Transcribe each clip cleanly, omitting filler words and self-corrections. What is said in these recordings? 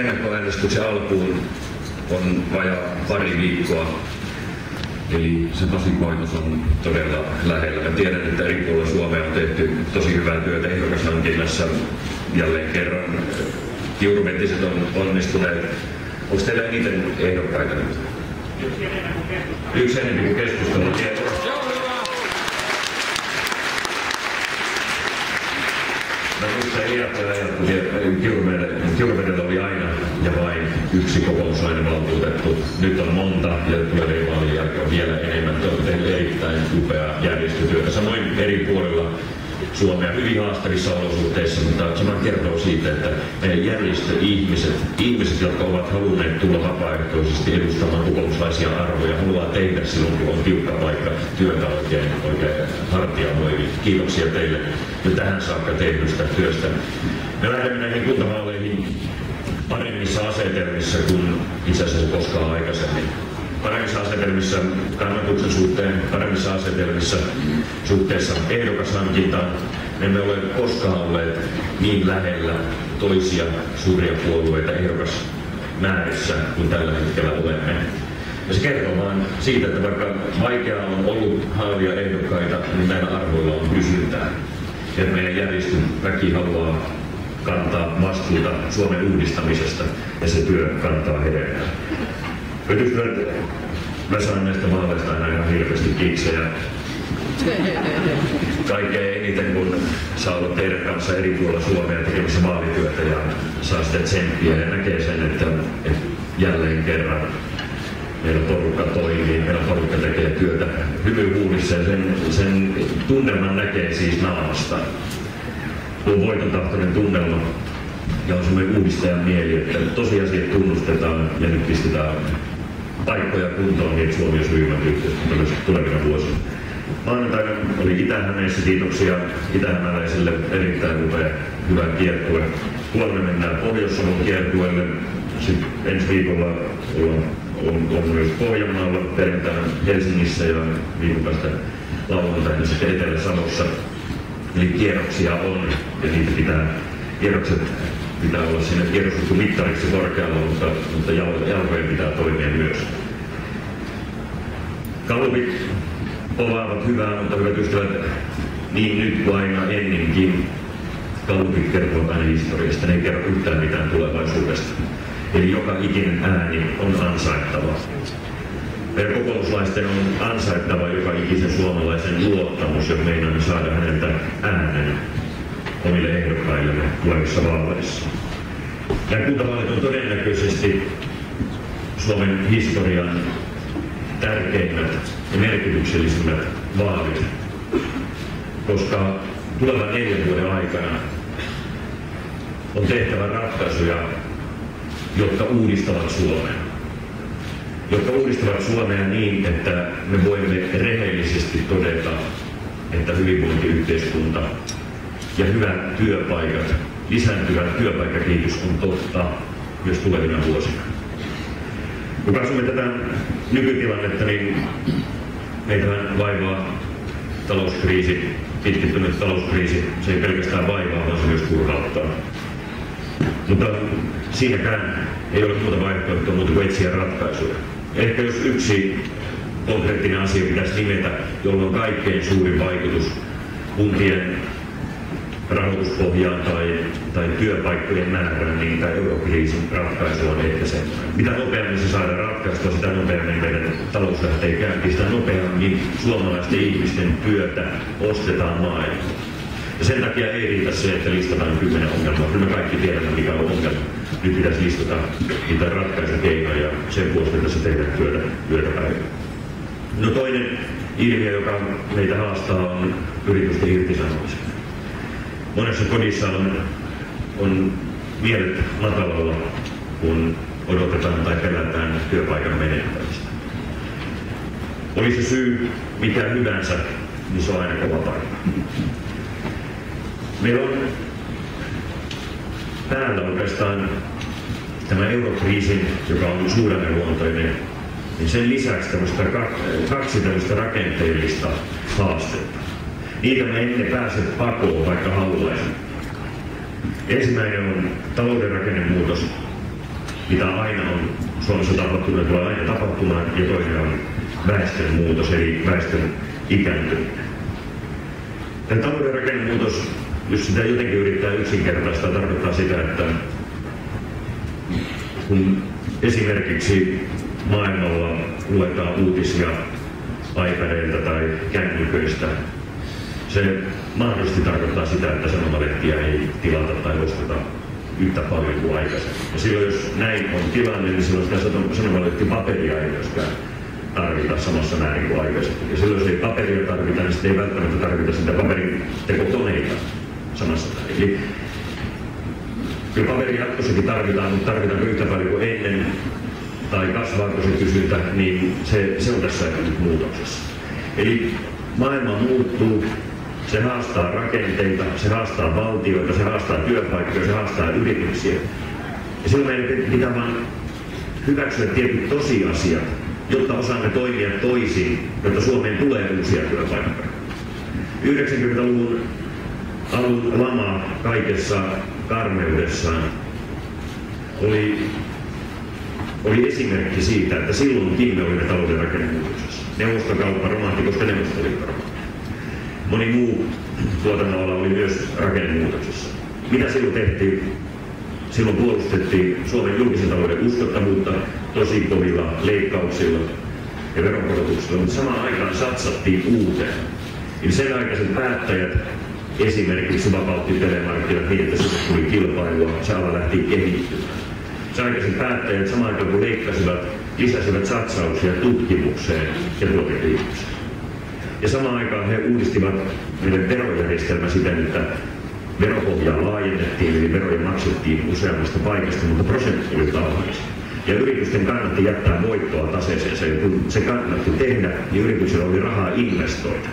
ennakkoäänestyksen alkuun on vajaa pari viikkoa. Eli se tosikoitus on todella lähellä. Mä tiedän, että eri puolilla Suomea on tehty tosi hyvää työtä ehdokashankinnassa jälleen kerran. Kiurumetiset on onnistuneet. Onko teillä eniten ehdokkaita nyt? Yksi enemmän kuin keskustelua. Mä muistan Kiurumedellä oli aina ja vain yksi kokoomuslainen valtuutettu. Nyt on monta ja tulevien vaalien jälkeen on vielä enemmän. Te olette tehneet erittäin upeaa järjestötyötä. Samoin eri puolilla Suomea hyvin haastavissa olosuhteissa, mutta sama kertoo siitä, että meidän ihmiset, jotka ovat halunneet tulla vapaaehtoisesti edustamaan kokoomuslaisia arvoja, haluaa tehdä silloin, kun on tiukka paikka työtä oikein hartiavoimin. Kiitoksia teille jo tähän saakka tehdystä työstä. Me lähdemme näihin kuntavaaleihin paremmissa asetelmissa kuin itse asiassa koskaan aikaisemmin. Paremmissa asetelmissa kannatuksen suhteen, paremmissa asetelmissa suhteessa ehdokashankintaan. Me emme ole koskaan olleet niin lähellä toisia suuria puolueita ehdokasmäärissä kuin tällä hetkellä olemme. Ja se kertoo vaan siitä, että vaikka vaikeaa on ollut haavia ehdokkaita, niin näillä arvoilla on kysyntää. Ja meidän järjestöväki haluaa kantaa vastuuta Suomen uudistamisesta ja se työ kantaa hedelmää. Mä saan näistä vaaleista aina ihan hirveästi kiksejä. Kaikkein eniten kun saa olla teidän kanssa eri puolilla Suomea tekemässä vaalityötä ja saa sitä tsemppiä ja näkee sen, että jälleen kerran meillä porukka toimii, meillä porukka tekee työtä hymyhuulissa ja sen tunnelman näkee siis naamasta. Tuo voitontahtoinen tunnelma ja on semmoinen uudistajan mieli, että tosiasiat tunnustetaan ja nyt pistetään paikkoja kuntoon niin, että Suomi olisi hyvinvointiyhteiskunta tulevina vuosina. Maanantaina oli Itä-Hämeessä, kiitoksia itähämäläisille, erittäin upea, hyvä kiertue. Huomenna mennään Pohjois-Savon kiertueelle, sitten ensi viikolla on myös Pohjanmaalla, perjantaina Helsingissä ja viikon päästä lauantaina sitten Etelä-Savossa. Eli kierroksia on ja kierrokset pitää olla siinä kierrosmittariksi korkealla, mutta jalkojen pitää toimia myös. Gallupit povaavat hyvää, mutta hyvät ystävät, niin nyt kuin aina ennenkin. Gallupit kertovat aina historiasta, ne ei kerro yhtään mitään tulevaisuudesta. Eli joka ikinen ääni on ansaittava. Meidän kokoomuslaisten on ansaittava joka ikisen suomalaisen luottamus, jos meinaamme saada häneltä äänen omille ehdokkaillemme tulevissa vaaleissa. Nämä kuntavaalit on todennäköisesti Suomen historian tärkeimmät ja merkityksellisimmät vaalit, koska tulevan 4 vuoden aikana on tehtävä ratkaisuja, jotka uudistavat Suomea. Jotka uudistavat Suomea niin, että me voimme rehellisesti todeta, että hyvinvointiyhteiskunta ja hyvät työpaikat, lisääntyvä työpaikkakehitys on totta myös tulevina vuosina. Kun katsomme tätä nykytilannetta, niin meitähän vaivaa talouskriisi, pitkittynyt talouskriisi. Se ei pelkästään vaivaa, vaan se myös turhauttaa. Mutta siinäkään ei ole muuta vaihtoehtoa muuta kuin etsiä ratkaisuja. Ehkä jos yksi konkreettinen asia pitäisi nimetä, jolla on kaikkein suurin vaikutus kuntien rahoituspohjaan tai työpaikkojen määrään, niin tämä eurokriisin ratkaisu on ehkä se. Mitä nopeammin se saadaan ratkaistua, sitä nopeammin meidän talous lähtee käyntiin, sitä nopeammin suomalaisten ihmisten työtä ostetaan maailmaan. Ja sen takia ei riitä se, että listataan 10 ongelmaa. Kyllä me kaikki tiedämme, mikä on ongelma. Nyt pitäisi listata niitä ratkaisukeinoja ja sen vuoksi tässä tehdä työtä päivää. No toinen ilmiö, joka meitä haastaa, on yritysten irtisanomiset. Monessa kodissa on mielet matalalla, kun odotetaan tai pelätään työpaikan menettämistä. Oli se syy mikä hyvänsä, niin se on aina kova paikka. Meillä on päällä oikeastaan tämä eurokriisin, joka on suhdanneluontoinen, niin sen lisäksi kaksi tällaista rakenteellista haastetta. Niitä me emme pääse pakoon, vaikka haluaisimme. Ensimmäinen on talouden rakennemuutos, mitä aina on Suomessa tapahtunut, tulee aina tapahtumaan, ja toinen on väestön muutos, eli väestön ikääntyminen. Tämä talouden rakennemuutos, jos sitä jotenkin yrittää yksinkertaistaa, tarkoittaa sitä, että kun esimerkiksi maailmalla luetaan uutisia iPadeilta tai kännyköistä, se mahdollisesti tarkoittaa sitä, että sanomalehtiä ei tilata tai osteta yhtä paljon kuin aikaisemmin. Ja silloin jos näin on tilanne, niin silloin sitä sanomalehtipaperia ei myöskään tarvita samassa määrin kuin aikaisemmin. Ja silloin jos ei paperia tarvita, niin sitten ei välttämättä tarvita sitä paperitekokoneita samassa määrin. Eli kyllä paperia jatkossakin tarvitaan, mutta tarvitaanko yhtä paljon kuin ennen tai kasvaako se kysyntä, niin se on tässä nyt muutoksessa. Eli maailma muuttuu, se haastaa rakenteita, se haastaa valtioita, se haastaa työpaikkoja, se haastaa yrityksiä. Ja silloin meidän pitää vain hyväksyä tietyt tosiasiat, jotta osaamme toimia toisin, jotta Suomeen tulee uusia työpaikkoja. 90-luvun alun lama kaikessa karmeudessaan oli esimerkki siitä, että silloinkin me olimme talouden rakennemuutoksessa. Neuvostokauppa romahti, koska Neuvostoliitto romahti. Moni muu tuotannoala oli myös rakennemuutoksessa. Mitä silloin tehtiin? Silloin puolustettiin Suomen julkisen talouden uskottavuutta tosi kovilla leikkauksilla ja veronkorotuksilla, mutta samaan aikaan satsattiin uuteen. Eli sen aikaiset päättäjät esimerkiksi vapautti telemarkkinat niin, että siitä tuli kilpailua, se ala lähti kehittymään. Sen aikaiset päättäjät samaan aikaan kun leikkasivat, lisäsivät satsauksia tutkimukseen ja tuotekehitykseen. Ja samaan aikaan he uudistivat meidän verojärjestelmä siten, että veropohjaa laajennettiin, eli veroja maksettiin useammasta paikasta, mutta prosentti oli alhaisia. Ja yritysten kannatti jättää voittoa taseeseensa, ja kun se kannatti tehdä, niin yrityksellä oli rahaa investoida.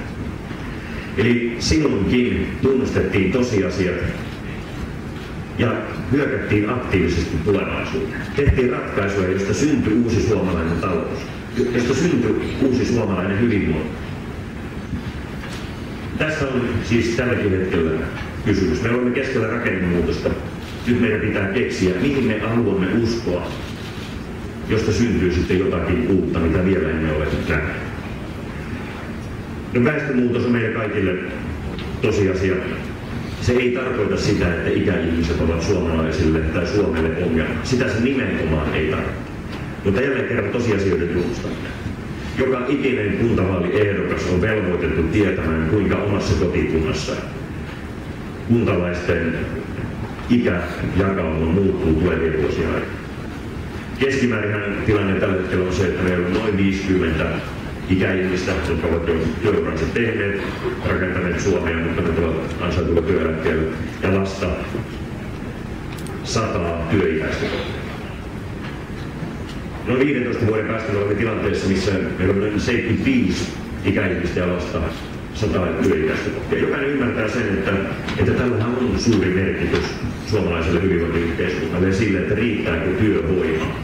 Eli silloinkin tunnustettiin tosiasiat ja hyökättiin aktiivisesti tulevaisuuteen. Tehtiin ratkaisuja, josta syntyi uusi suomalainen talous, josta syntyi uusi suomalainen hyvinvointi. Tässä on siis tälläkin hetkellä kysymys. Me olemme keskellä rakennemuutosta. Nyt meidän pitää keksiä, mihin me haluamme uskoa, josta syntyy sitten jotakin uutta, mitä vielä emme ole nähneet. No, väestönmuutos on meille kaikille tosiasia. Se ei tarkoita sitä, että ikäihmiset ovat suomalaisille tai Suomelle ongelma. Sitä se nimenomaan ei tarkoita. Mutta jälleen kerran tosiasioiden tunnustaminen. Joka ikinen kuntavaaliehdokas on velvoitettu tietämään, kuinka omassa kotikunnassa kuntalaisten ikäjakauma muuttuu tulevien vuosien aikana. Keskimäärin tilanne tällä hetkellä on se, että meillä on noin 50 ikäihmistä, jotka ovat jo työuransa tehneet, rakentaneet Suomea, mutta ne ovat ansaitulla työeläkkeellä, ja vasta 100 työikäistä. Noin 15 vuoden päästä olemme tilanteessa, missä meillä on noin 75 ikäihmistä ja vasta 100 työikäistä. Ja jokainen ymmärtää sen, että tällähän on suuri merkitys suomalaiselle hyvinvointiyhteiskunnalle ja sille, että riittääkö työvoimaa.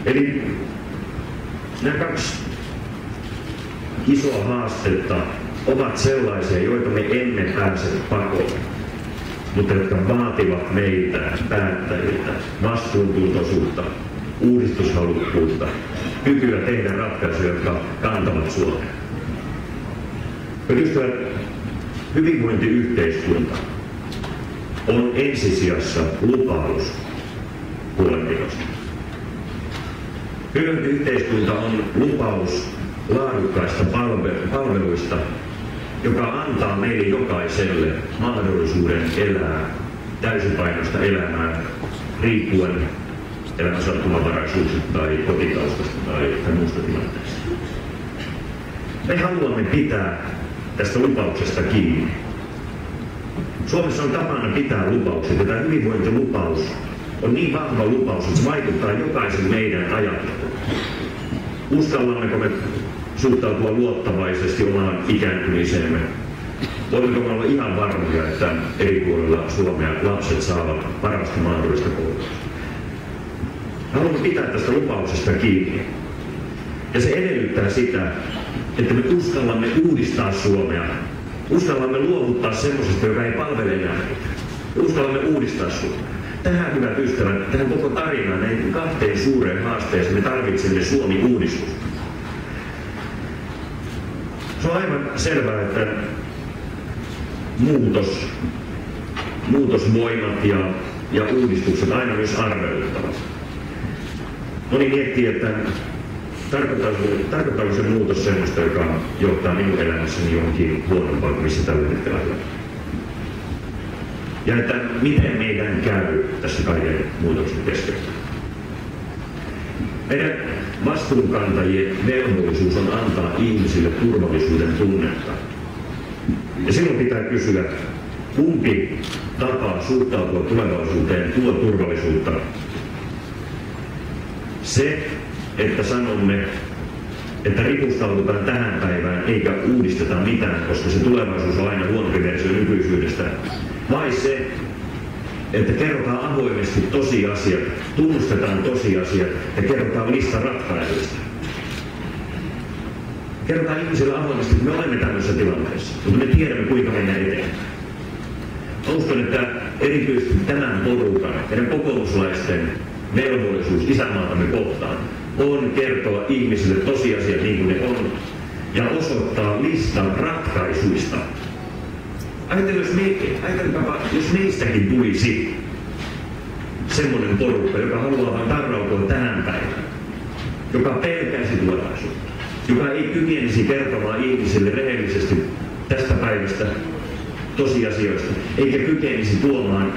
Eli nämä kaksi isoa haastetta ovat sellaisia, joita me emme pääse pakoon, mutta jotka vaativat meiltä, päättäjiltä, vastuuntuntoisuutta, uudistushalukkuutta, kykyä tehdä ratkaisuja, jotka kantavat Suomea. Ystävät, hyvinvointiyhteiskunta on ensisijassa lupaus huolenpidosta. Hyvinvointiyhteiskunta on lupaus laadukkaista palveluista, joka antaa meille jokaiselle mahdollisuuden elää täysipainoista elämää riippuen elämän sattumanvaraisuuksista tai kotitaustasta tai muusta tilanteesta. Me haluamme pitää tästä lupauksesta kiinni. Suomessa on tapana pitää lupaukset, ja tämä hyvinvointilupaus on niin vahva lupaus, että se vaikuttaa jokaisen meidän ajatteluun. Uskallammeko me suhtautua luottavaisesti omaan ikääntymiseemme? Voimmeko me olla ihan varmoja, että eri puolilla Suomea lapset saavat parasta mahdollista koulutusta? Haluamme pitää tästä lupauksesta kiinni. Ja se edellyttää sitä, että me uskallamme uudistaa Suomea. Uskallamme luovuttaa semmoisesta, joka ei palvele enää. Uskallamme uudistaa Suomea. tähän, hyvät ystävät, tähän koko tarinaan, näihin kahteen suureen haasteeseen me tarvitsemme Suomi-uudistusta. Se on aivan selvää, että muutosvoimat ja uudistukset aina myös arveluttavat. Moni miettii, että tarkoittaako se muutos sellaista, joka johtaa minun elämässäni johonkin huonompaan kuin missä tällä hetkellä on. Ja että miten meidän käy tässä kaiken muutoksen keskellä. Meidän vastuunkantajien velvollisuus on antaa ihmisille turvallisuuden tunnetta. Ja silloin pitää kysyä, kumpi tapa suhtautua tulevaisuuteen tuo turvallisuutta. Se, että sanomme, että ripustaudutaan tähän päivään eikä uudisteta mitään, koska se tulevaisuus on aina huonompi versio nykyisyydestä. Vai se, että kerrotaan avoimesti tosiasiat, tunnustetaan tosiasiat ja kerrotaan lista ratkaisuista. Kerrotaan ihmisille avoimesti, että me olemme tämmöisessä tilanteessa, mutta me tiedämme kuinka mennä eteenpäin. Uskon, että erityisesti tämän porukan, meidän kokoomuslaisten velvollisuus isänmaatamme kohtaan on kertoa ihmisille tosiasiat niin kuin ne on ja osoittaa listan ratkaisuista. Ajatelkaapa, jos meistäkin tulisi semmoinen porukka, joka haluaa vain tarrautua tähän päivään, joka pelkäisi tulevaisuutta, joka ei kykenisi kertomaan ihmisille rehellisesti tästä päivästä tosiasioista, eikä kykenisi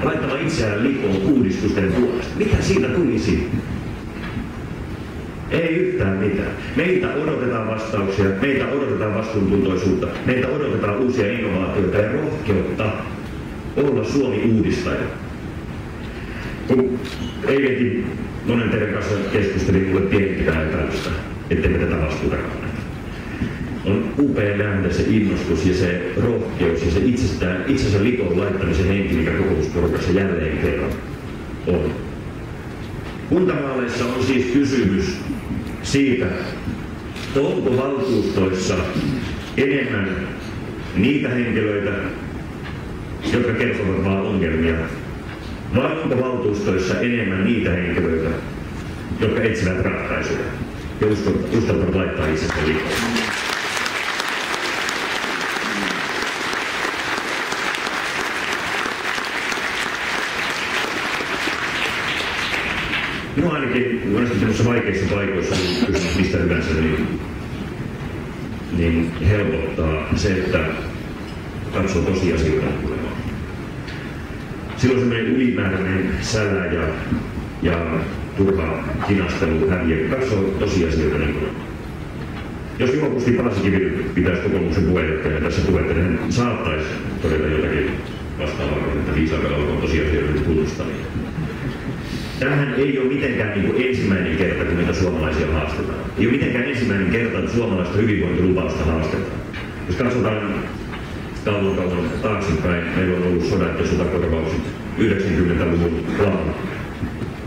laittamaan itseään likoon uudistusten puolesta. Mitä siitä tulisi? Ei yhtään mitään. Meiltä odotetaan vastauksia, meiltä odotetaan vastuuntuntoisuutta, meiltä odotetaan uusia innovaatioita ja rohkeutta olla Suomi-uudistaja. Kun eilenkin monen teidän kanssa keskustelin mulle pienempää epäilystä, ettei me tätä vastuuta kannata. On upea nähdä se innostus ja se rohkeus ja se itsensä likoon laittamisen henki, mikä kokousporukassa jälleen kerran on. Kuntavaaleissa on siis kysymys siitä, onko valtuustoissa enemmän niitä henkilöitä, jotka kertovat vain ongelmia, vai onko valtuustoissa enemmän niitä henkilöitä, jotka etsivät ratkaisuja ja uskaltavat laittaa itsensä likoon. Minua ainakin monesti tämmöisissä vaikeissa paikoissa, kysymys mistä hyvänsä, niin helpottaa se, että katsoo tosiasioita tulemaan. Silloin semmoinen ylimääräinen sälä ja turha kinastelu häviää, kun katsoo tosiasioita niin kuin. Jos Juha Kusti Paasikivi pitäisi kokoomuksen puheenjohtajana tässä puhetta, niin hän saattaisi todeta jotakin vastaavaa, että viisaudella on tosiasioiden tunnustaminen. Tämähän ei ole mitenkään niin kuin ensimmäinen kerta, kun meitä suomalaisia haastetaan. Ei ole mitenkään ensimmäinen kerta, että suomalaista hyvinvointilupausta haastetaan. Jos katsotaan kauan taaksepäin, meillä on ollut sodat ja sotakorvaukset 90-luvun lama.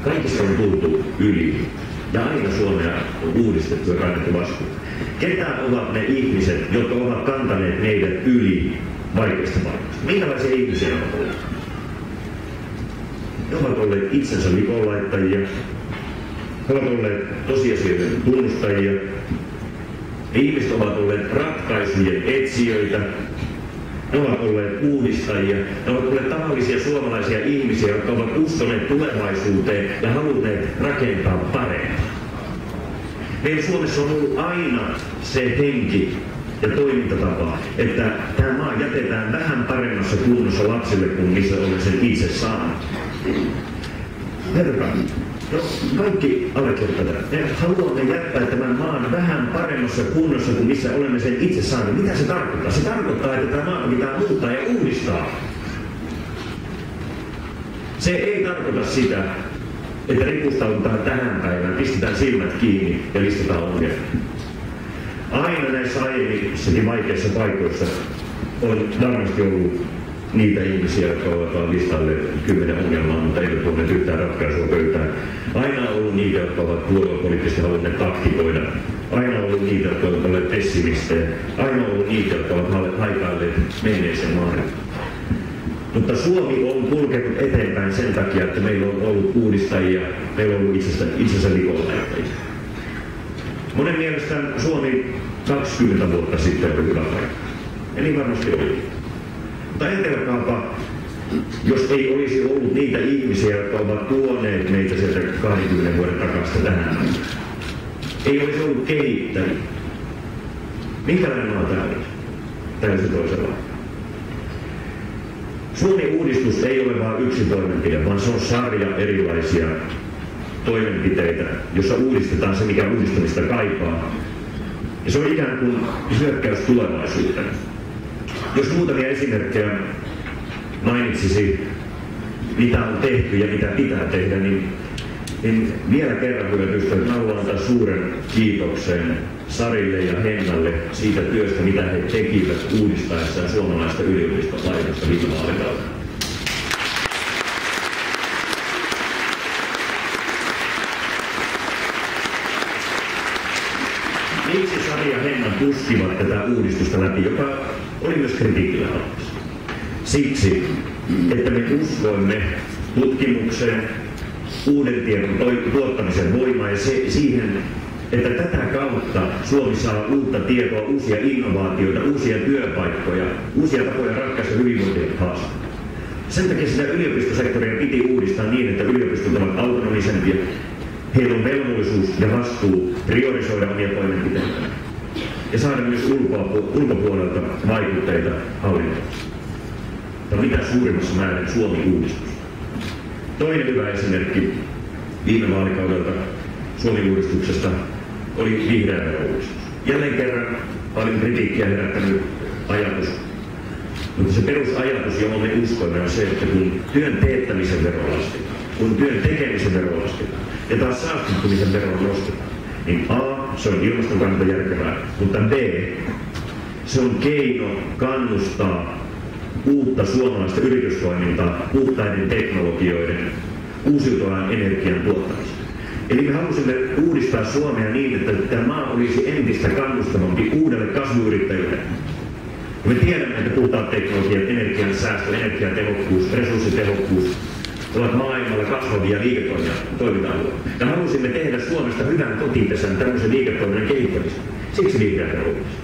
Kaikissa on tultu yli ja aina Suomea on uudistettu ja kannettu vastuuta. Ketä ovat ne ihmiset, jotka ovat kantaneet meidät yli vaikeista paikoista? Minkälaisia ihmisiä ovat olleet? Ne ovat olleet itsensä likonlaittajia, he ovat olleet tosiasioiden tunnustajia, ihmiset ovat olleet ratkaisujen etsijöitä, ne ovat olleet uudistajia, ne ovat olleet tavallisia suomalaisia ihmisiä, jotka ovat uskoneet tulevaisuuteen ja halunneet rakentaa parempaa. Meillä Suomessa on ollut aina se henki ja toimintatapa, että tämä maa jätetään vähän paremmassa kunnossa lapsille kuin missä olen sen itse saanut. Herra, kaikki allekirjoittavat. Me haluamme jättää tämän maan vähän paremmassa kunnossa kuin missä olemme sen itse saaneet. Mitä se tarkoittaa? Se tarkoittaa, että tämä maa pitää muuttaa ja uudistaa. Se ei tarkoita sitä, että ripustaudutaan tähän päivään, pistetään silmät kiinni ja listataan ongelmia. Aina näissä aiemmissakin vaikeissa paikoissa on varmasti ollut niitä ihmisiä, jotka ovat listailleet 10 ongelmaa, mutta eivät tuoneet yhtään ratkaisua pöytään. Aina on ollut niitä, jotka ovat puoluepoliittisesti halunneet taktikoida. Aina on ollut niitä, jotka ovat olleet pessimistejä. Aina on ollut niitä, jotka ovat haikailleet menneeseen maailmaan. Mutta Suomi on kulkenut eteenpäin sen takia, että meillä on ollut uudistajia, meillä on ollut itsensä likonlaittajia. Monen mielestä Suomi 20 vuotta sitten oli hyvä paikka. Ja niin varmasti oli. Mutta ajatelkaapa, jos ei olisi ollut niitä ihmisiä, jotka ovat tuoneet meitä sieltä 20 vuoden takasta tähän. Ei olisi ollut kehittäjiä. Minkälainen maa tämä oli? Täysin toisella. Suomi-uudistus ei ole vain yksi toimenpide, vaan se on sarja erilaisia toimenpiteitä, jossa uudistetaan se, mikä uudistamista kaipaa. Ja se on ikään kuin hyökkäys tulevaisuuteen. Jos muutamia esimerkkejä mainitsisi, mitä on tehty ja mitä pitää tehdä, niin vielä kerran hyvät ystävät, haluan antaa suuren kiitoksen Sarille ja Hennalle siitä työstä, mitä he tekivät uudistaessaan suomalaista yliopistolaitosta viime vaalikaudella. Miksi Sari ja Henna puskivat tätä uudistusta läpi, joka oli myös kritiikillä altissa? Siksi, että me uskoimme tutkimukseen, uuden tiedon tuottamisen voimaan ja siihen, että tätä kautta Suomi saa uutta tietoa, uusia innovaatioita, uusia työpaikkoja, uusia tapoja ratkaista hyvinvointien haasteita. Sen takia sitä yliopistosektoria piti uudistaa niin, että yliopistot ovat autonomisempia. Heillä on velvollisuus ja vastuu priorisoida omia toimenpiteitä ja saada myös ulkopuolelta vaikutteita hallintoon. Tämä on mitä suurimmassa määrin Suomi-uudistus. Toinen hyvä esimerkki viime vaalikaudelta Suomi-uudistuksesta oli vihreä verouudistus. Jälleen kerran paljon kritiikkiä herättänyt ajatus. Mutta se perusajatus, johon me uskoimme, on se, että kun työn teettämisen vero lasketaan, kun työn tekemisen vero lasketaan ja taas saastuttamisen vero nostetaan, niin A, se on ilmaston kannalta järkevää, mutta B, se on keino kannustaa uutta suomalaista yritystoimintaa, puhtaiden teknologioiden, uusiutuvan energian tuottamiseen. Eli me halusimme uudistaa Suomea niin, että tämä maa olisi entistä kannustavampi uudelle kasvuyrittäjille. Me tiedämme, että puhtaat teknologiat, energian säästö, energiatehokkuus, resurssitehokkuus ovat maailmalla kasvavia liiketoiminta-alueita. Ja halusimme tehdä Suomesta hyvän kotipesän tämmöisen liiketoiminnan kehittämisen. Siksi vihreä verouudistus.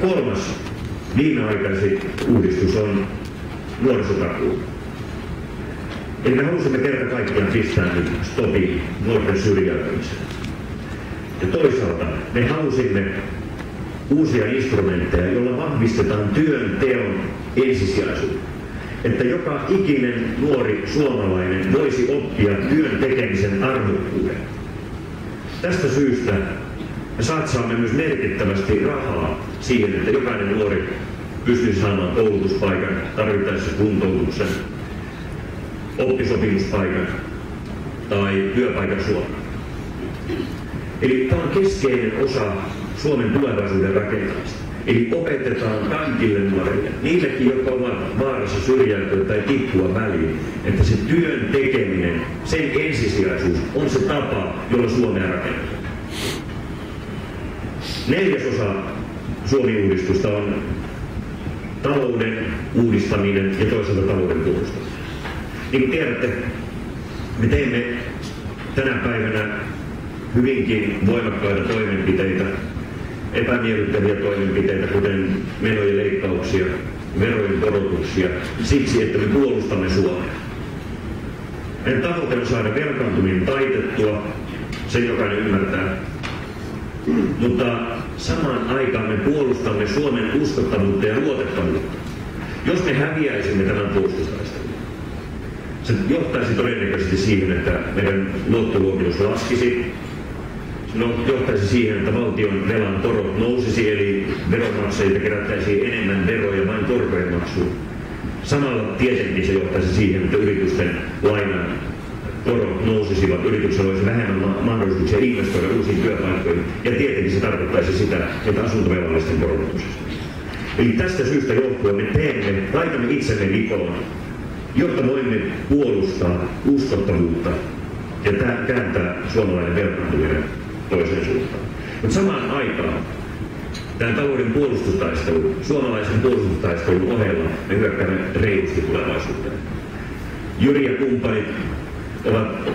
Kolmas viimeaikaisin uudistus on nuorisotakuu. Eli me halusimme kerta kaikkiaan pistää nyt stopin nuorten syrjäytymiseen. Ja toisaalta me halusimme uusia instrumentteja, joilla vahvistetaan työnteon ensisijaisuutta. Että joka ikinen nuori suomalainen voisi oppia työn tekemisen arvokkuuden. Tästä syystä me satsaamme myös merkittävästi rahaa siihen, että jokainen nuori pystyisi saamaan koulutuspaikan, tarvittaessa kuntoutuksen, oppisopimuspaikan tai työpaikan Suomeen. Eli tämä on keskeinen osa Suomen tulevaisuuden rakentamista. Eli opetetaan kaikille nuorille, niillekin, jotka ovat vaarassa syrjäytyä tai tippua väliin, että se työn tekeminen, sen ensisijaisuus on se tapa, jolla Suomea rakennetaan. Neljäs osa Suomi-uudistusta on talouden uudistaminen ja toisaalta talouden puolustaminen. Niin kuin tiedätte, me teemme tänä päivänä hyvinkin voimakkaita toimenpiteitä, epämiellyttäviä toimenpiteitä, kuten menojen leikkauksia, verojen korotuksia, siksi, että me puolustamme Suomea. Meidän tavoite on saada velkaantuminen taitettua, sen jokainen ymmärtää. Mutta samaan aikaan me puolustamme Suomen uskottavuutta ja luotettavuutta. Jos me häviäisimme tämän puolustustaistelun, se johtaisi todennäköisesti siihen, että meidän luottoluokitus laskisi. Se johtaisi siihen, että valtion velan korot nousisi, eli veronmaksajilta kerättäisiin enemmän veroja vain korkojen maksuun. Samalla tietenkin se johtaisi siihen, että yritysten lainan korot nousisivat, yrityksellä olisi vähemmän mahdollisuuksia investoida uusiin työpaikkoihin, ja tietenkin se tarkoittaisi sitä, että asuntovelallisten korotuksesta. Eli tästä syystä johtuen me laitamme itsemme likoon, jotta voimme puolustaa uskottavuutta ja kääntää suomalainen velkaantuminen toiseen suuntaan. Mutta samaan aikaan tämän talouden puolustustaistelun, suomalaisen puolustustaistelun ohella me hyökkäämme reilusti tulevaisuuteen. Jyri ja kumppanit ovat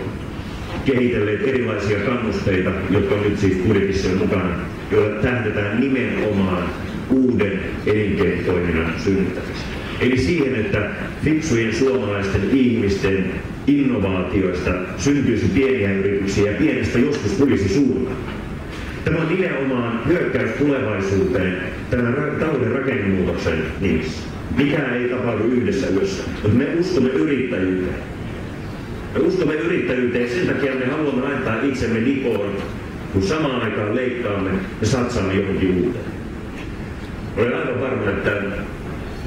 kehitelleet erilaisia kannusteita, jotka on nyt siis budjetissa mukana, joilla tähdätään nimenomaan uuden elinkeinotoiminnan synnyttämiseen. Eli siihen, että fiksujen suomalaisten ihmisten innovaatioista syntyisi pieniä yrityksiä ja pienestä joskus tulisi suurta. Tämä on nimenomaan hyökkäys tulevaisuuteen tämän talouden rakennemuutoksen nimissä. Mikään ei tapahdu yhdessä yössä, mutta me uskomme yrittäjyyteen. Me uskomme yrittäjyyteen ja sen takia me haluamme laittaa itsemme likoon, kun samaan aikaan leikkaamme ja satsaamme johonkin uuteen. Olen aivan varma, että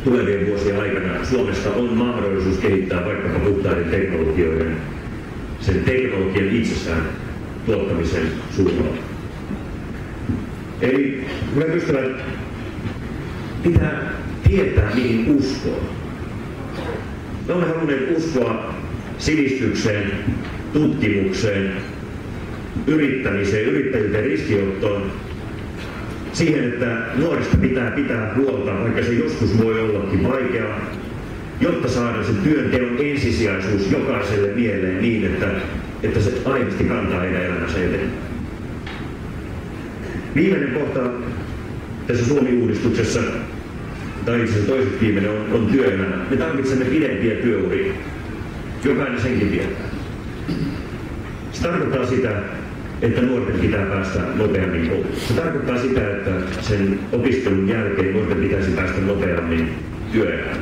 tulevien vuosien aikana Suomesta on mahdollisuus kehittää vaikkapa puhtaiden teknologioiden, sen teknologian itsessään tuottamisen suunnalla. Eli me pystyvät pitää tietää, mihin uskoa. Me olemme halunneet uskoa sivistykseen, tutkimukseen, yrittämiseen, yrittäjyyteen, riskiottoon, siihen, että nuorista pitää pitää huolta, vaikka se joskus voi ollakin vaikeaa, jotta saadaan se työnteon ensisijaisuus jokaiselle mieleen niin, että se aidosti kantaa heidän elämänsä eteenpäin. Viimeinen kohta tässä Suomi-uudistuksessa, tai itse asiassa toiseksi viimeinen, on työelämä. Me tarvitsemme pidempiä työuria. Jokainen senkin tietää. Se tarkoittaa sitä, että nuorten pitää päästä nopeammin kouluun. Se tarkoittaa sitä, että sen opiskelun jälkeen nuorten pitäisi päästä nopeammin työelämään.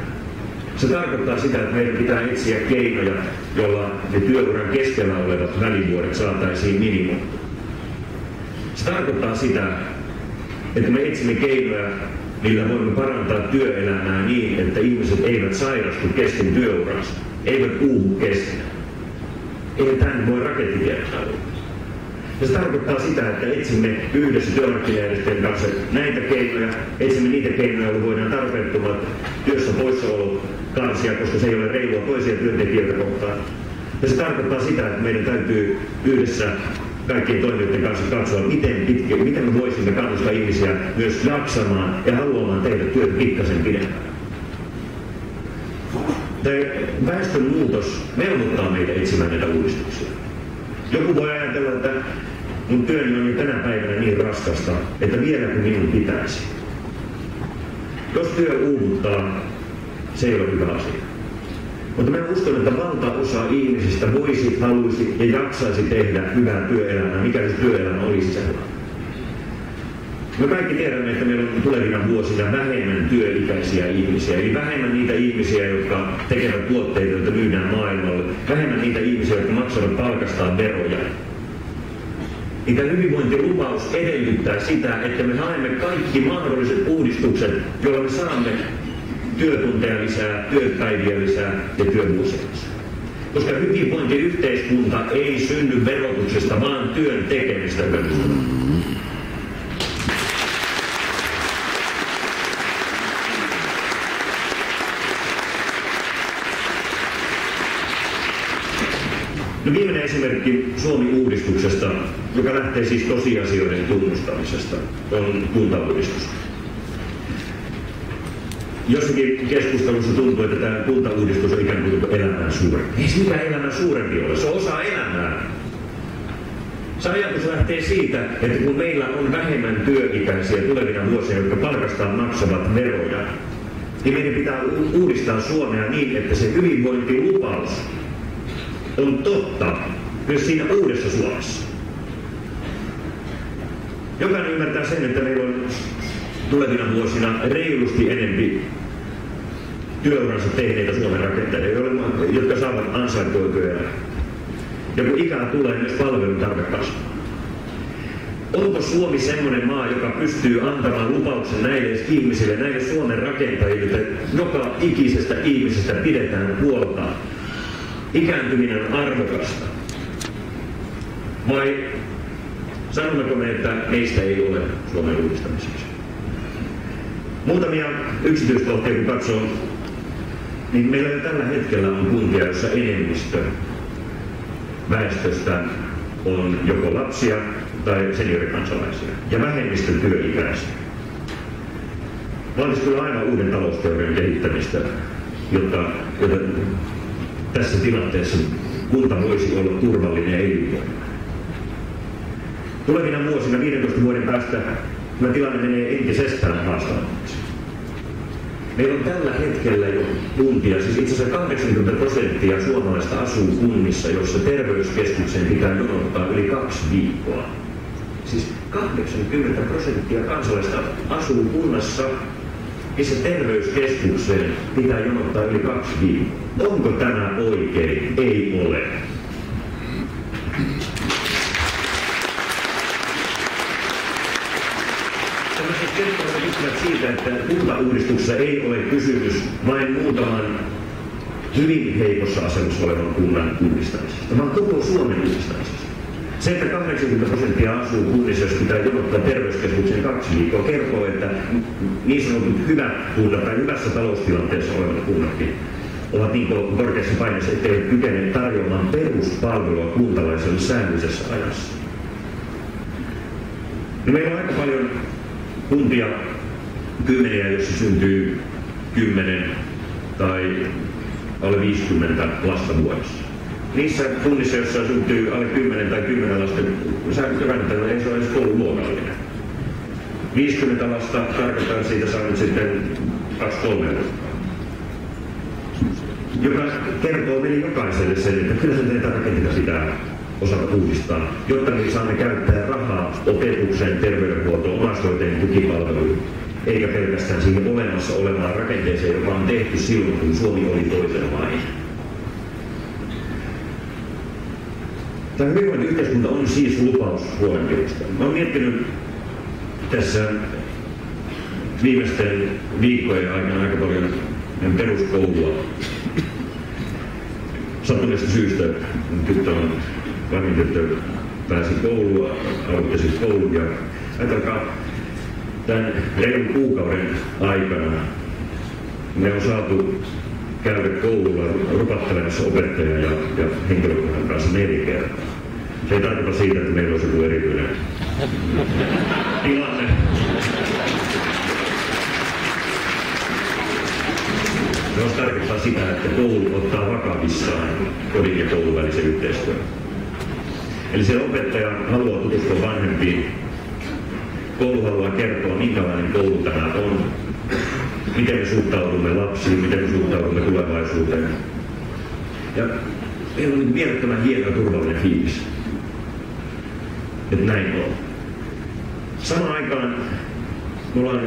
Se tarkoittaa sitä, että meidän pitää etsiä keinoja, joilla ne työuran keskellä olevat välivuodet saataisiin minimoon. Se tarkoittaa sitä, että me etsimme keinoja, millä voimme parantaa työelämää niin, että ihmiset eivät sairastu kesken työuransa, eivät uuvu kesken. Ei tämän voi rakettikertailla. Ja se tarkoittaa sitä, että etsimme yhdessä työmarkkinajärjestöjen kanssa näitä keinoja, etsimme niitä keinoja, joilla voidaan tarpeettomat työssä poissaolot karsia, koska se ei ole reilua toisia työntekijöitä kohtaan. Ja se tarkoittaa sitä, että meidän täytyy yhdessä kaikkien toimijoiden kanssa katsoa, miten me voisimme kannustaa ihmisiä myös jaksamaan ja haluamaan tehdä työtä pikkasen pidempään. Tämä väestön muutos velvoittaa meitä etsimään näitä uudistuksia. Joku voi ajatella, että mun työni on jo tänä päivänä niin raskasta, että vieläkö minun pitäisi. Jos työ uuvuttaa, se ei ole hyvä asia. Mutta mä uskon, että valtaosa ihmisistä voisi, haluaisi ja jaksaisi tehdä hyvää työelämää, mikä se työelämä olisi sellainen. Me kaikki tiedämme, että meillä on tulevina vuosina vähemmän työikäisiä ihmisiä, eli vähemmän niitä ihmisiä, jotka tekevät tuotteita, joita myydään maailmalle, vähemmän niitä ihmisiä, jotka maksavat palkastaan veroja. Niin tämä hyvinvointilupaus edellyttää sitä, että me haemme kaikki mahdolliset uudistukset, joilla me saamme työtunteja lisää, työpäiviä lisää ja työvuosia lisää. Koska hyvinvointiyhteiskunta ei synny verotuksesta, vaan työn tekemistä perusteella. No viimeinen esimerkki Suomi-uudistuksesta, joka lähtee siis tosiasioiden tunnustamisesta, on kuntauudistus. Jossakin keskustelussa tuntuu, että tämä kuntauudistus on ikään kuin elämän suurempi. Ei se mikään elämän suurempi ole, se on osa elämää. Se ajatus lähtee siitä, että kun meillä on vähemmän työikäisiä tulevina vuosina, jotka palkastaan maksavat veroja, niin meidän pitää uudistaa Suomea niin, että se hyvinvointilupaus on totta myös siinä uudessa Suomessa. Jokainen ymmärtää sen, että meillä on tulevina vuosina reilusti enempi työuransa tehneitä Suomen rakentajia, jotka saavat ansaittua työelämää. Ja kun ikää tulee, myös palveluntarve kasvaa. Onko Suomi semmoinen maa, joka pystyy antamaan lupauksen näille ihmisille, näille Suomen rakentajille, että joka ikisestä ihmisestä pidetään huolta? Ikääntyminen on arvokasta. Vai sanommeko me, että meistä ei ole Suomen uudistamiseksi? Muutamia yksityiskohtia kun katsoo, niin meillä jo tällä hetkellä on kuntia, joissa enemmistö väestöstä on joko lapsia tai seniorikansalaisia ja vähemmistö työikäisiä. Vaatisi kyllä aina uuden talousteorian kehittämistä, jotta tässä tilanteessa kunta voisi olla turvallinen ja elinvoimainen. Tulevina vuosina 15 vuoden päästä tämä tilanne menee entisestään haastavammaksi. Meillä on tällä hetkellä jo kuntia, siis itse asiassa 80% suomalaista asuu kunnissa, jossa terveyskeskuksen pitää jonottaa yli 2 viikkoa. Siis 80% kansalaista asuu kunnassa, missä terveyskeskukseen pitää jonottaa yli 2 viikkoa. Onko tämä oikein? Ei ole. Tällaiset keskustelut yhtyvät siitä, että kuntauudistuksessa ei ole kysymys vain muutaman hyvin heikossa asemassa olevan kunnan uudistamisesta, vaan koko Suomen uudistamisesta. Se, että 80% asuu kunnissa, jos pitää jonottaa terveyskeskuksen 2 viikkoa, kertoo, että niin sanotut hyvät kunnat tai hyvässä taloustilanteessa olevat kunnatkin ovat niin korkeassa paineessa, ettei kykene tarjoamaan peruspalvelua kuntalaiselle säännöllisessä ajassa. No, meillä on aika paljon kuntia, kymmeniä, joissa syntyy 10 tai alle 50 lasta vuodessa. Niissä kunnissa, joissa syntyy alle 10 tai 10 lasta, sääntökannattelu ei se ole edes koululuokallinen. 50 lasta tarkoittaa siitä saanut sitten 2-3 luokkaa. Joka kertoo meille jokaiselle sen, että kyllä näitä rakenteita pitää osata uudistaa, jotta me saamme käyttää rahaa opetukseen, terveydenhuoltoon, omaishoitajien tukipalveluihin, eikä pelkästään siihen olemassa olevaan rakenteeseen, joka on tehty silloin, kun Suomi oli toisenlainen. Tämä hyvinvointiyhteiskunta on siis lupaus huolenpidosta. Mä oon miettinyt tässä viimeisten viikkojen aikana aika paljon peruskoulua. Sattuneesta syystä vanhin tyttö pääsi koulua, aloitti siis koulun ja ajatelkaa, tämän reilun kuukauden aikana me on saatu käydä koululla rupattelemassa opettajan ja henkilökunnan kanssa 4 kertaa. Se ei tarkoita siitä, että meillä olisi joku erityinen tilanne. Se olisi tarkoittaa sitä, että koulu ottaa vakavissaan kodin ja koulun välisen yhteistyön. Eli se opettaja haluaa tutustua vanhempiin. Koulu haluaa kertoa, minkälainen koulu tämä on. Miten me suhtaudumme lapsiin, miten me suhtaudumme tulevaisuuteen. Ja meillä on mielettömän hieno ja turvallinen fiilis, että näin on. Samaan aikaan me ollaan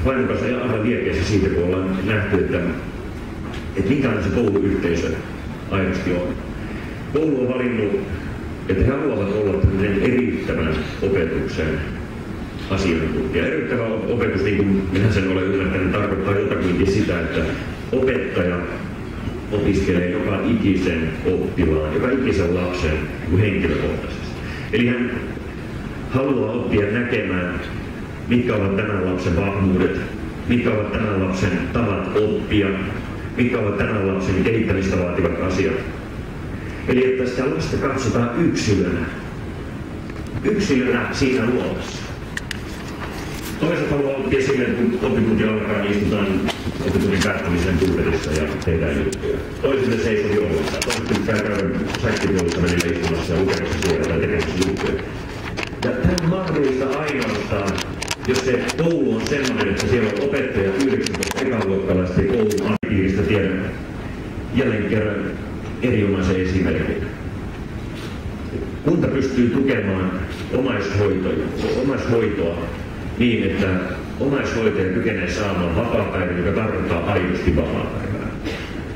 vaimon kanssa aivan liekeissä siitä, kun ollaan nähty, että minkälainen se kouluyhteisö aidosti on. Koulu on valinnut, että he haluavat olla tämmöinen eriyttävän opetuksen asiantuntija. Eriyttävä opetus, niin kuin minä sen olen ymmärtänyt, tarkoittaa jotakuinkin sitä, että opettaja opiskelee joka ikisen oppilaan, joka ikisen lapsen henkilökohtaisesti. Eli hän haluaa oppia näkemään, mitkä ovat tämän lapsen vahvuudet, mitkä ovat tämän lapsen tavat oppia, mitkä ovat tämän lapsen kehittämistä vaativat asiat. Eli että sitä lasta katsotaan yksilönä siinä luokassa. Toiset haluaa oppia sille, kun oppitunti alkaa, niin istutaan oppitunnin päättämisen tuuletissa ja tehdään juttuja. Toisille se ei sovi ollenkaan. Toiset pitää käydä säkkipuolissa välillä istumassa ja lukemassa siellä tai tekemässä juttuja. Ja tämä on mahdollista ainoastaan, jos se koulu on sellainen, että siellä on opettaja 19 ekaluokkalaista ja koulun ainepiiristä tiedän jälleen kerran erinomaisen esimerkin. Kunta pystyy tukemaan omaishoitoa niin, että omaishoitaja kykenee saamaan vapaapäivän, joka tarkoittaa aidosti vapaapäivää.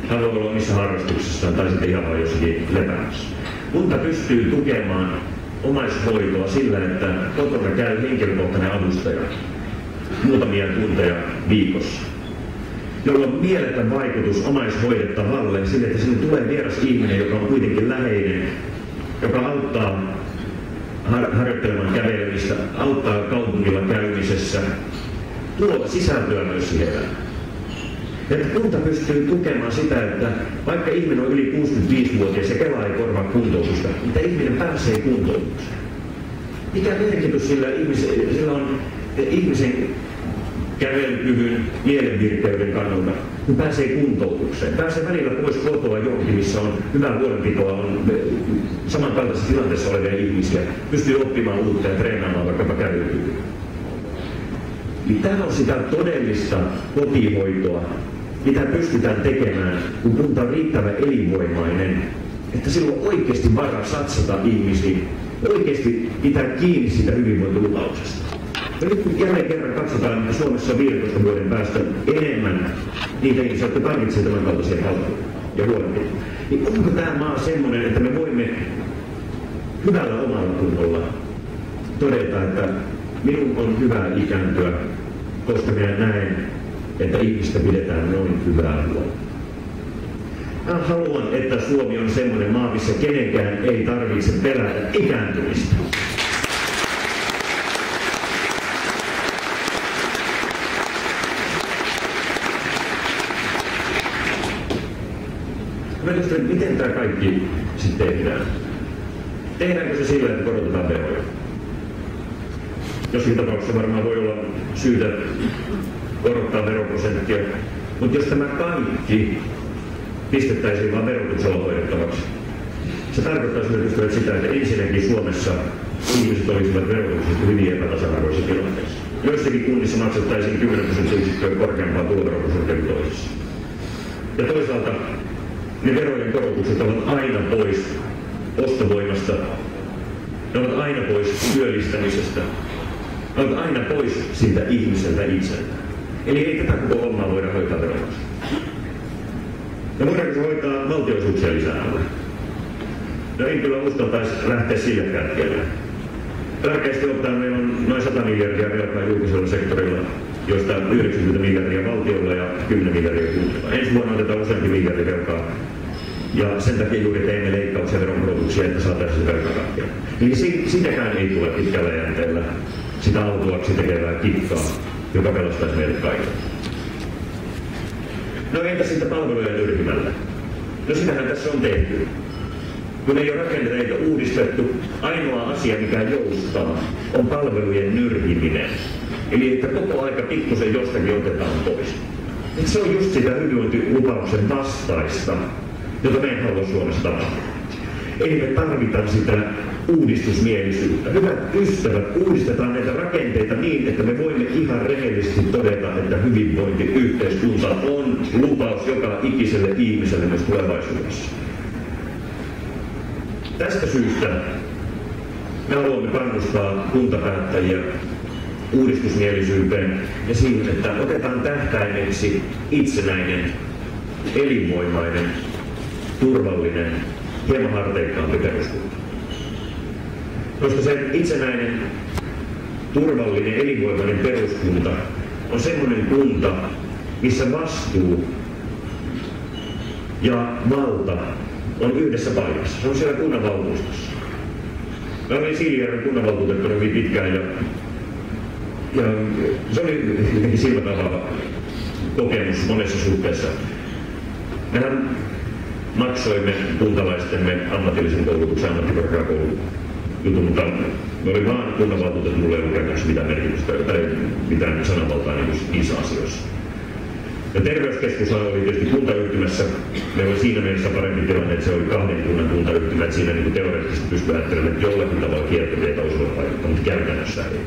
Hän voi olla missä harrastuksessaan tai sitten ihan vain jossakin lepäämässä. Kunta pystyy tukemaan omaishoitoa sillä, että kotona käy henkilökohtainen avustaja muutamia tunteja viikossa, jolla on mieletön vaikutus omaishoidettavalle sille, että sinne tulee vieras ihminen, joka on kuitenkin läheinen, joka auttaa harjoittelemaan kävelemistä, auttaa kaupungilla käymisessä, tuo sisältöä myös siihen elämään. Että kunta pystyy tukemaan sitä, että vaikka ihminen on yli 65-vuotias ja Kela ei korvaa kuntoutusta, mutta ihminen pääsee kuntoutukseen. Mikä merkitys sillä on ihmisen kävelykyvyn, mielenvirkeyden kannalta, kun pääsee kuntoutukseen. Pääsee välillä pois kotoa johonkin, missä on hyvää huolenpitoa, on samankaltaisessa tilanteessa olevia ihmisiä, pystyy oppimaan uutta ja treenaamaan vaikkapa kävelykykyä. Tämä on sitä todellista kotihoitoa, mitä pystytään tekemään, kun kunta on riittävän elinvoimainen, että silloin oikeasti varaa satsata ihmisiin, oikeasti pitää kiinni siitä hyvinvointilupauksesta. Ja nyt kun jälleen kerran katsotaan, että Suomessa on 15 vuoden päästä enemmän niitä ihmisiä, jotka tarvitsevat tämän kaltaisia palveluja ja huolenpitoa, niin onko tämä maa semmoinen, että me voimme hyvällä omalla tunnolla todeta, että minun on hyvä ikääntyä, koska minä näen, että ihmistä pidetään noin hyvää huolta. Mä haluan, että Suomi on semmoinen maa, missä kenenkään ei tarvitse pelätä ikääntymistä. Miten tämä kaikki sitten tehdään? Tehdäänkö se sillä, että korotetaan veroja? Joskin tapauksessa varmaan voi olla syytä korottaa veroprosenttia, mutta jos tämä kaikki pistettäisiin vain verotuksella hoidettavaksi, se tarkoittaisi sitä, että ensinnäkin Suomessa ihmiset olisivat verotuksesta hyvin epätasa-arvoisessa tilanteessa. Joissakin kunnissa maksettaisiin 10% korkeampaa tuloveroprosenttia kuin toisissa. Ja toisaalta ne verojen korotukset ovat aina pois ostovoimasta, ne ovat aina pois työllistämisestä, ne ovat aina pois siltä ihmiseltä itseltään. Eli ei tätä koko hommaa voida hoitaa verotuksella. Ja voidaanko se hoitaa valtionosuuksia lisäämällä? No en kyllä uskaltaisi lähteä sille kärkkeelle. Tärkeästi ottaen meillä on noin 100 miljardia velkaa julkisella sektorilla, joista 90 miljardia valtiolla ja 10 miljardia kunnilla. Ensi vuonna otetaan useampi miljardia velkaa. Ja sen takia juuri teemme leikkauksia ja veronkorotuksia, että saataisiin se velkakattia. Eli sitäkään ei tule pitkällä jänteellä sitä autuaksi tekevää kikkaa, joka pelastaisi meille kaikille. No entä sitten palveluja nyrkimällä? No sitähän tässä on tehty. Kun ei ole rakenteita uudistettu, ainoa asia mikä joustaa on palvelujen nyrkiminen. Eli että koko aika pikkusen jostakin otetaan pois. Et se on just sitä hyvinvointilupauksen vastaista, jota me ei halua Suomessa tapahtua. Eli me tarvitaan sitä uudistusmielisyyttä. Hyvät ystävät, uudistetaan näitä rakenteita niin, että me voimme ihan rehellisesti todeta, että hyvinvointiyhteiskunta on lupaus joka ikiselle ihmiselle myös tulevaisuudessa. Tästä syystä me haluamme kannustaa kuntapäättäjiä uudistusmielisyyteen ja siihen, että otetaan tähtäimeksi itsenäinen, elinvoimainen, turvallinen, hieman harteikkaampi peruskunta. Koska se itsenäinen, turvallinen, elinvoimainen peruskunta on semmoinen kunta, missä vastuu ja valta on yhdessä paikassa. Se on siellä kunnanvaltuustossa. Mä olin Siilijärven kunnanvaltuutettuna hyvin pitkään ja se oli jotenkin silmät avaava kokemus monessa suhteessa. Mehän maksoimme kuntalaistemme ammatillisen koulutuksen ammattikorkeakoulun jutun, mutta me oli vaan kunnanvaltuutettu, mulla ei ollut käytännössä mitään merkitystä tai mitään sananvaltaa niissä asioissa. Ja terveyskeskus oli tietysti kuntayhtymässä. Meillä oli siinä mielessä parempi tilanne, että se oli 2 kunnan kuntayhtymä, että siinä niin teoreettisesti pystyy ajattelemaan, että jollakin tavalla kiertoteitä olisivat vaikuttaa, mutta käytännössä ei.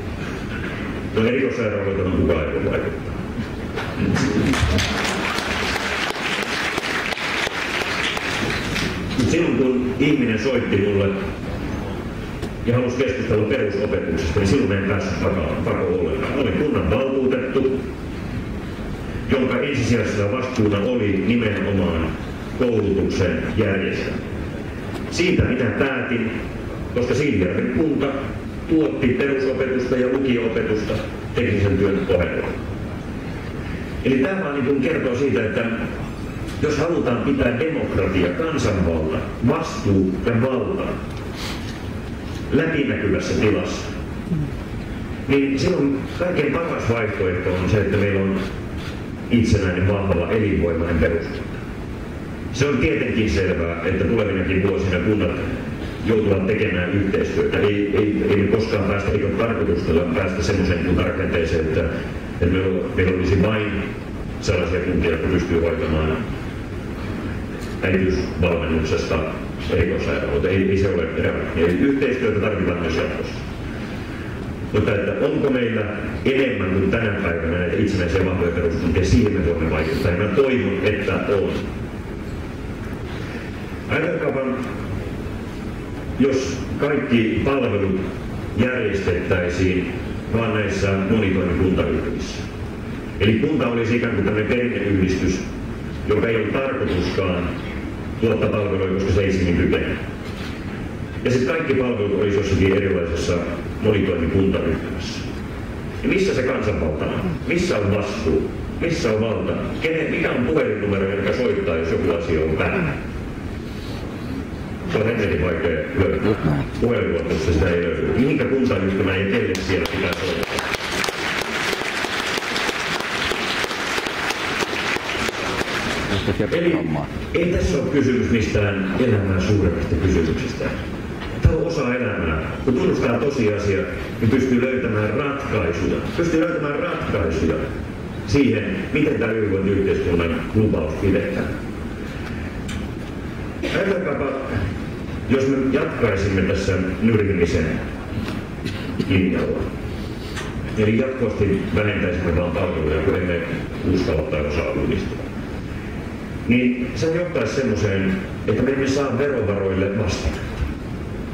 No erikoissairaaloita kukaan ei voi vaikuttaa. Silloin kun ihminen soitti mulle ja halusi keskustella perusopetuksesta, niin silloin en päässyt pakoon ollenkaan. Olin kunnan valtuutettu, jonka ensisijaisena vastuuna oli nimenomaan koulutuksen järjestäminen. Siitä minä päätin, koska Siilijärven kunta tuotti perusopetusta ja lukio-opetusta teknisen työn ohella. Eli tämä vaan niin kertoo siitä, että jos halutaan pitää demokratia, kansanvalta, vastuu ja valta läpinäkyvässä tilassa, niin silloin kaikkein paras vaihtoehto on se, että meillä on itsenäinen, vahva, elinvoimainen peruskunta. Se on tietenkin selvää, että tulevinakin vuosina kunnat joutuvat tekemään yhteistyötä. Ei me koskaan päästä, eikä tarkoituksella päästä semmoiseen kuntarakenteeseen, että että meillä olisi vain sellaisia kuntia, jotka pystyy hoitamaan äitiysvalmennuksesta erikoissairaanhoitoa. Ei se ole realiteetti. Eli yhteistyötä tarvitaan myös jatkossa. Mutta että onko meillä enemmän kuin tänä päivänä näitä itsenäisiä vahvoja peruskuntia, siihen me voimme vaikuttaa. Ja mä toivon, että on. Ajatelkaapa, jos kaikki palvelut järjestettäisiin vaan näissä monitoimikuntayhtymissä. Eli kunta olisi ikään kuin tämmöinen perinneyhdistys, joka ei ole tarkoituskaan tuottaa palveluja, koska se ei siihen kykene. Ja sitten kaikki palvelut olisi jossakin erilaisessa monitoimikuntayhtymässä. Ja missä se kansanvalta on? Missä on vastuu? Missä on valta? Mikä on puhelinnumero, joka soittaa, jos joku asia on väärin? Se on hemmetin vaikea löytää. Puhelinluotossa sitä ei löydy. Mihinkä kuntayhtymään ja teille siellä pitää soittaa? Eli ei tässä ole kysymys mistään elämää suuremmasta kysymyksestä. Tämä on osa elämää. Kun tunnustaa tosiasia, niin pystyy löytämään ratkaisuja siihen, miten tämä hyvinvointiyhteiskunnan lupaus pidetään. Ajatelkaapa, jos me jatkaisimme tässä nyrkimisen linjalla, eli jatkuvasti vähentäisimme vain palveluja, kun emme uskalla tai osaa uudistua, niin se johtaisi semmoiseen, että me emme saa verovaroille vastinetta.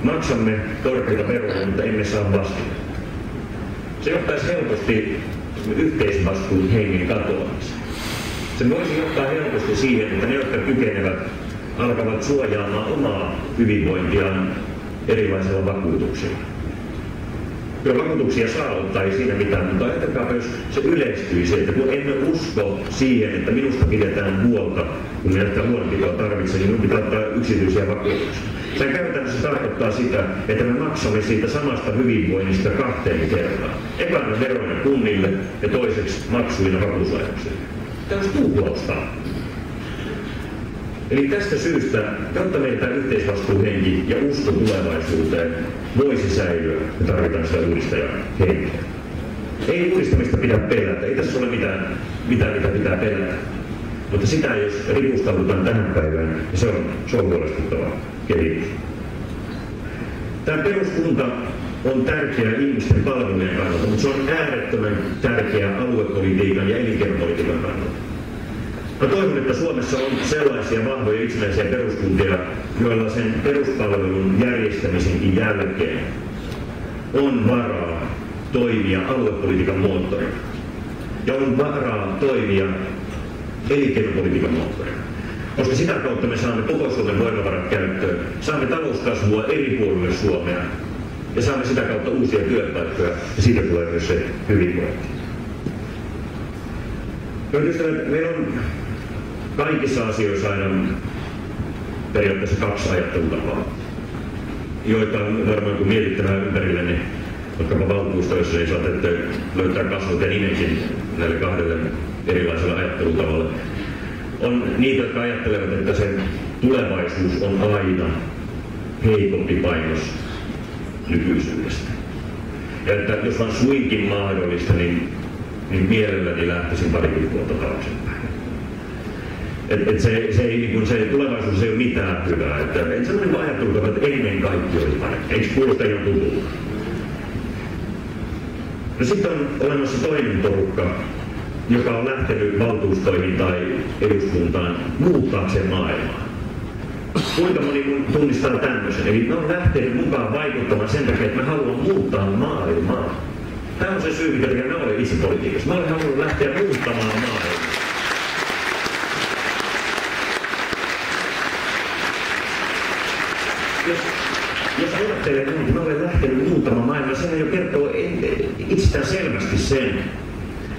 Maksamme korkeita veroja, mutta emme saa vastinetta. Se johtaisi helposti yhteisvastuun hengen katoamiseen. Se voisi johtaa helposti siihen, että ne, jotka kykenevät, alkavat suojaamaan omaa hyvinvointiaan erilaisilla vakuutuksilla. Kyllä vakuutuksia saa ottaa, ei siinä mitään, mutta ajatelkaapa, jos se yleistyisi, että kun emme usko siihen, että minusta pidetään huolta, kun minä sitä huolenpitoa tarvitsen, niin minun pitää ottaa yksityisiä vakuutuksia. Se käytännössä tarkoittaa sitä, että me maksamme siitä samasta hyvinvoinnista 2 kertaa. Ekana veroina kunnille ja toiseksi maksuina vakuutuslaitoksille. Tämä olisi tuhlausta. Eli tästä syystä, jotta meiltä yhteisvastuuhenki ja usko tulevaisuuteen voisi säilyä, me tarvitaan sitä uudistajan henkeä. Ei uudistamista pidä pelätä, ei tässä ole mitään mitä pitää pelätä. Mutta sitä, jos ripustaudutaan tähän päivään, niin se on huolestuttava kehitys. Tämä peruskunta on tärkeä ihmisten palvelujen kannalta, mutta se on äärettömän tärkeä aluepolitiikan ja elinkeinopolitiikan kannalta. Mä toivon, että Suomessa on sellaisia vahvoja itsenäisiä peruskuntia, joilla sen peruspalvelun järjestämisenkin jälkeen on varaa toimia aluepolitiikan moottorina. Ja on varaa toimia elinkeinopolitiikan moottorina. Koska sitä kautta me saamme koko Suomen voimavarat käyttöön, saamme talouskasvua eri puolille Suomea ja saamme sitä kautta uusia työpaikkoja ja siitä tulee myös se hyvinvointi. Meillä on kaikissa asioissa aina periaatteessa 2 ajattelutapaa, joita varmaan kun mietittävää ympärillä, niin vaikkapa valtuustoissa niin saatatte löytää kasvot ja nimenkin näille 2 erilaisella ajattelutavalla. On niitä, jotka ajattelevat, että sen tulevaisuus on aina heikompi painos nykyisyydestä. Ja että jos on suinkin mahdollista, niin mielelläni lähtisin parikymmentä vuotta taaksepäin. Se tulevaisuus ei ole mitään hyvää. Että sellainen ajattelu, että ennen kaikki oli parempi. Eikö kuulosta ihan tutulta? No sitten on olemassa toinen porukka, joka on lähtenyt valtuustoihin tai eduskuntaan muuttaakseen maailmaa. Kuinka moni tunnistaa tämmöisen? Eli ne on lähtenyt mukaan vaikuttamaan sen takia, että mä haluan muuttaa maailmaa. Tämä on se syy, mitä minä olen itse politiikassa. Mä olen halunnut lähteä muuttamaan maailmaa. Jos ajattelee, että mä olen lähtenyt muuttamaan maailmaa, sehän jo kertoo itsestään selvästi sen,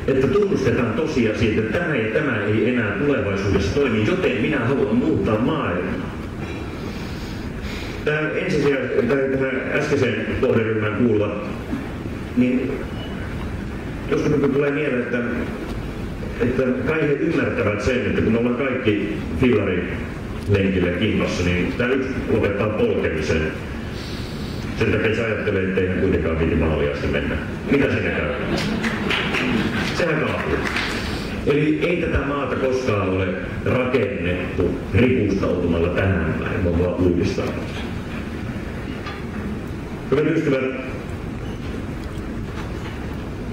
että tunnustetaan tosiasia, että tämä ja tämä ei enää tulevaisuudessa toimi, joten minä haluan muuttaa maailmaa. Tähän äskeisen kohderyhmään kuuluvat, niin joskus tulee mieleen, että kai he ymmärtävät sen, että kun me ollaan kaikki fillarilenkillä kimpassa, niin tämä yksi lopettaa polkemisen. Sen takia se ajattelee, että eihän kuitenkaan piti maalia asti mennä. Mitä sinne käy? Sehän kaapuu. Eli ei tätä maata koskaan ole rakennettu ripustautumalla tähän päin, vaan uudistaa. Hyvät ystävät,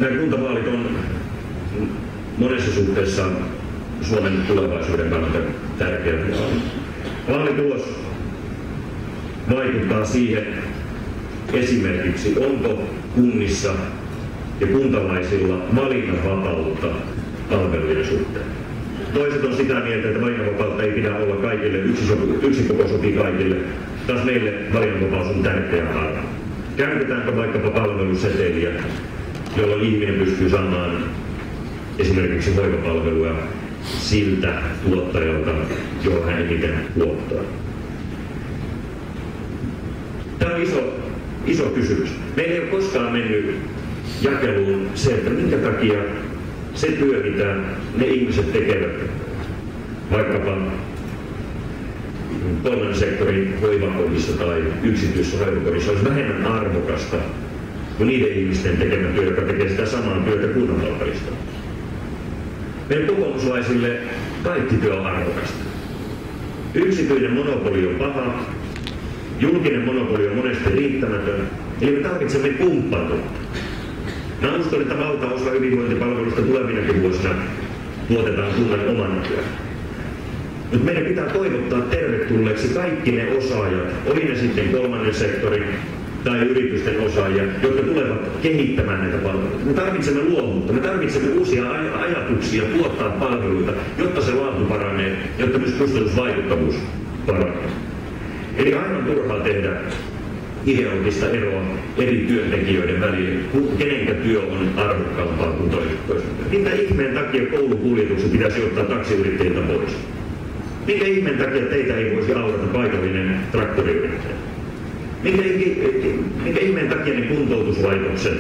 nämä kuntavaalit on monessa suhteessa Suomen tulevaisuuden kannalta tärkeä. Vaalitulos vaikuttaa siihen esimerkiksi, onko kunnissa ja kuntalaisilla valinnanvapautta palvelujen suhteen. Toiset on sitä mieltä, että valinnanvapautta ei pidä olla kaikille, yksi koko sopii kaikille. Taas meille valinnanvapaus on tärkeä arvo. Käytetäänkö vaikkapa palveluseteliä, jolloin ihminen pystyy saamaan esimerkiksi hoivapalvelua siltä tuottajalta, johon hän eniten luottaa. Tämä on iso kysymys. Meillä ei ole koskaan mennyt jakeluun se, että minkä takia se työ, mitä ne ihmiset tekevät, vaikkapa kolmannen sektorin hoivakodissa tai yksityisessä hoivakodissa, olisi vähemmän arvokasta kuin niiden ihmisten tekemä työ, joka tekee sitä samaa työtä kunnanvaltaista. Meidän kokoomuslaisille kaikki työ on arvokasta. Yksityinen monopoli on paha, julkinen monopoli on monesti riittämätön, eli me tarvitsemme kumppanuutta. Mä uskon, että valtaosa hyvinvointipalvelusta tulevinakin vuosina tuotetaan kunnan oman työn. Mutta meidän pitää toivottaa tervetulleeksi kaikki ne osaajat, oli ne sitten kolmannen sektorin tai yritysten osaajia, jotka tulevat kehittämään näitä palveluita. Me tarvitsemme luovuutta, me tarvitsemme uusia ajatuksia tuottaa palveluita, jotta se laatu paranee, jotta myös kustannusvaikuttavuus paranee. Eli aivan turhaa tehdä ideologista eroa eri työntekijöiden välillä, kenenkä työ on arvokkaampaa kuin toista. Mitä ihmeen takia koulukuljetukset pitäisi ottaa taksiyrittäjiltä pois? Minkä ihmeen takia teitä ei voisi aurata paikallinen traktoriyrittäjä? Minkä ihmeen takia ne kuntoutuslaitokset,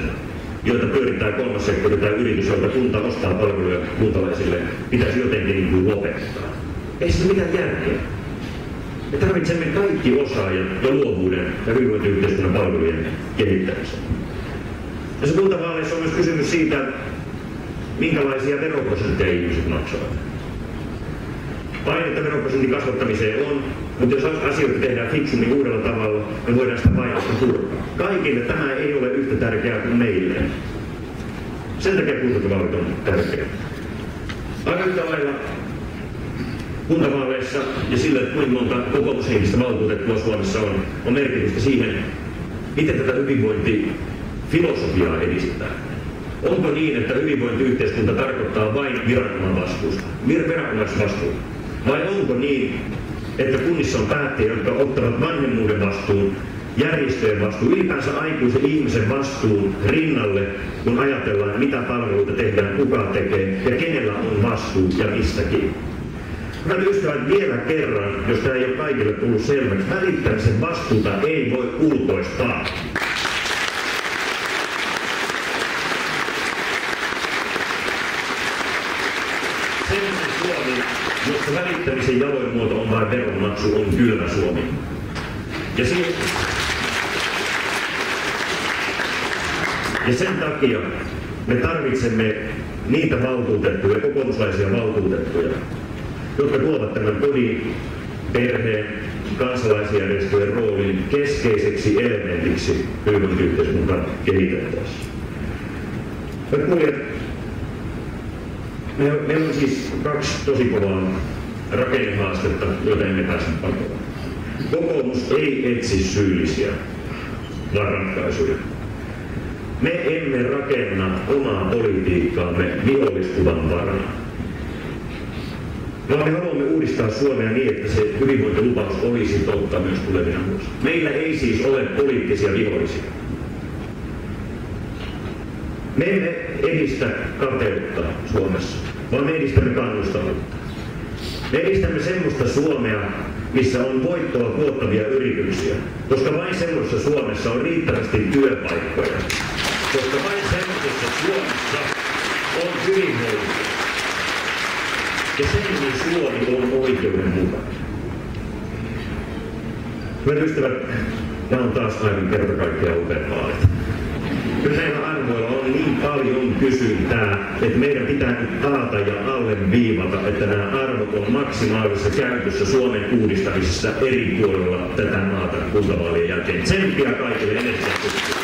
joita pyörittää kolmas sektori tai yritys, joilta kunta ostaa palveluja kuntalaisille, pitäisi jotenkin lopettaa? Ei se mitään järkeä. Me tarvitsemme kaikki osaajat ja luovuuden ja hyvinvointiyhteiskunnan palvelujen kehittämiseen. Tässä kuntavaaleissa on myös kysymys siitä, minkälaisia veroprosentteja ihmiset maksavat. Painetta veroprosentin kasvattamiseen on, mutta jos asioita tehdään fiksummin uudella tavalla, me voidaan sitä painetta purkaa. Kaikille tämä ei ole yhtä tärkeää kuin meille. Sen takia kuntavaalit on tärkeää. Aivan yhtä lailla kuntavaaleissa ja sillä, että kuinka monta kokoomushenkistä valtuutettua Suomessa on merkitystä siihen, miten tätä hyvinvointifilosofiaa edistetään. Onko niin, että hyvinvointiyhteiskunta tarkoittaa vain viranomaisvastuuta? Vai onko niin, että kunnissa on päättäjiä, jotka ottavat vanhemmuuden vastuun, järjestöjen vastuun, ylipäänsä aikuisen ihmisen vastuun rinnalle, kun ajatellaan, mitä palveluita tehdään, kuka tekee ja kenellä on vastuu ja mistäkin. Hyvät ystävät, vielä kerran, jos tämä ei ole kaikille tullut selväksi, välittämisen vastuuta ei voi ulkoistaa. Sellainen Suomi, jossa välittämisen jaloin muoto on vain veronmaksu, on kylmä Suomi. Ja sen takia me tarvitsemme niitä valtuutettuja, kokoomuslaisia valtuutettuja, jotka tuovat tämän kodin, perheen, kansalaisjärjestöjen roolin keskeiseksi elementiksi hyvinvointiyhteiskuntaa kehitettäessä. Hyvät kuulijat, meillä on siis kaksi tosi kovaa rakennehaastetta, joita emme pääse pakoon. Kokoomus ei etsi syyllisiä, vaan ratkaisuja. Me emme rakenna omaa politiikkaamme viholliskuvan varaan, vaan me haluamme uudistaa Suomea niin, että se hyvinvointilupaus olisi totta myös tulevina vuosina. Meillä ei siis ole poliittisia vihollisia. Me emme edistä kateutta Suomessa, vaan me edistämme kannustavuutta. Me edistämme semmoista Suomea, missä on voittoa tuottavia yrityksiä, koska vain semmoisessa Suomessa on riittävästi työpaikkoja, koska vain semmoisessa Suomessa on hyvinvointia. Ja sen Suomi on oikeudenmukainen. Hyvät ystävät, nämä on taas aivan kerta kaikkiaan upeat vaalit. Kyllä näillä arvoilla on niin paljon kysyntää, että meidän pitää nyt taata ja alleviivata, että nämä arvot on maksimaalisessa käytössä Suomen uudistamisessa eri puolilla tätä maata kuntavaalien jälkeen. Tsemppiä kaikille energiaa.